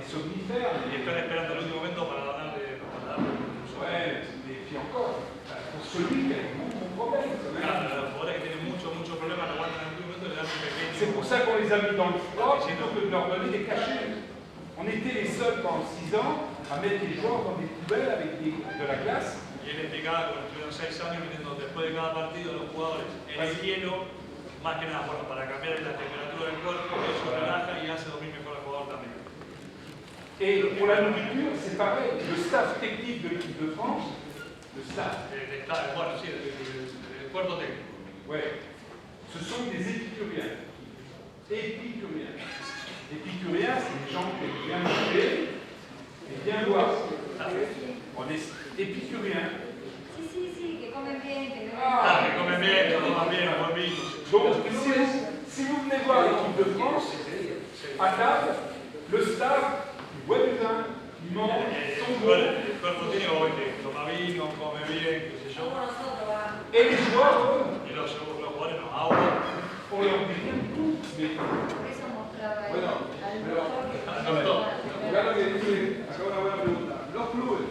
somnifères. Y están esperando el último momento para darle un sueño. Ouais, et puis encore, pour celui qui a beaucoup de problèmes. quand même. Claro, los jugadores que tienen muchos problemas no aguantan en el último momento le dan un pequeño. C'est pour ça qu'on les a mis dans le froid plutôt que de leur donner des cachets. On était les seuls pendant 6 ans à mettre les joueurs dans des poubelles avec de la glace. Y él explicaba que estuvieron 6 años viniendo después de cada partido los jugadores en el hielo, más que nada, bueno, para cambiar la temperatura del cuerpo, eso relaja y hace dormir mejor al jugador también. Et pour la nourriture, c'est pareil. Le staff technique de l'équipe de France, le staff, Bueno, sí, el cuerpo técnico. ouais, ce sont des épicuriens. Épicuriens. Épicuriens, c'est des gens qui aiment bien manger et bien boire. On est épicuriens. Sí, que comen bien, que no. Ah, que comen bien, que toman bien, buen vino. Donc, si vous venez voir l'équipe de France, à table, le staff, il boit du vin, il mange son gros. El cuerpo técnico que toma vino, come bien, qué sé yo. Como nosotros, va. Et les joueurs, Y los jugadores no, agua. on leur dit rien du tout. Mais Por eso mostraba ahí Bueno, al pero- doctor que Acá lo que dice, acá una buena pregunta. Los clubes,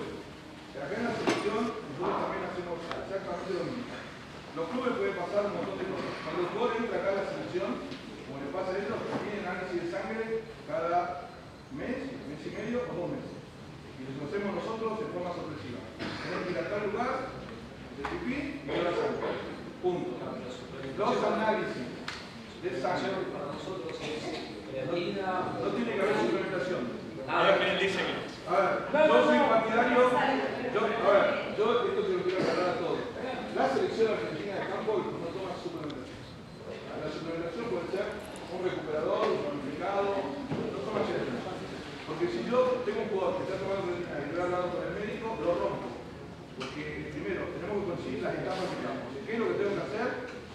acá en la selección, nosotros también hacemos exactamente lo mismo. Los clubes pueden pasar un montón de cosas. Cuando el jugador entra acá a la selección, como les pasa a ellos, tienen análisis de sangre cada mes y medio o 2 meses. Y los hacemos nosotros de forma sorpresiva. Tenemos que ir a tal lugar, de pipí y de la sangre. Punto. Los análisis de sangre. No tiene que haber suplementación. Ahora que él dice que no. A ver, yo soy partidario. Yo esto se lo quiero aclarar a todos. La selección argentina de handball no toma suplementación. La suplementación puede ser un recuperador, un planificado, no toma chelas. Porque si yo tengo un jugador que está tomando medicina y lo he hablado con el médico, lo rompo. Porque primero tenemos que conseguir las etapas que estamos. ¿Qué es lo que tengo que hacer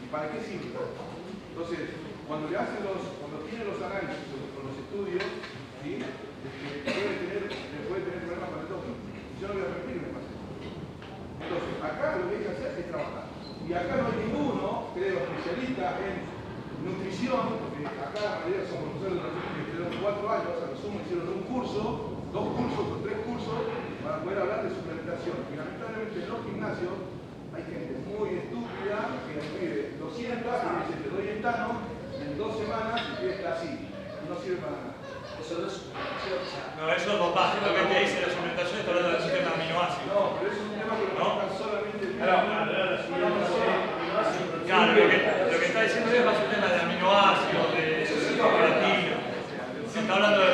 y para qué sirve? Entonces, cuando tienen los análisis con los estudios, ¿sí? puede tener problemas con el doctor. Yo no voy a permitir que me pase. Entonces, acá lo que hay que hacer es trabajar. Y acá no hay ninguno, creo, especialista en nutrición, porque acá la mayoría son profesores de nutrición que estuvieron 4 años, a lo sumo hicieron un curso, 2 cursos o 3 cursos, para poder hablar de suplementación. Y lamentablemente en los gimnasios hay gente muy estúpida que pide 200 y dice, te doy etano, en 2 semanas y está así. Y no sirve para nada. No, eso es dopaje. Lo que te dice la suplementación está hablando del sistema de aminoácidos. No, pero es un tema que lo tocan solamente el Claro, lo que está diciendo es más un tema de aminoácidos, de creatina. Se está hablando de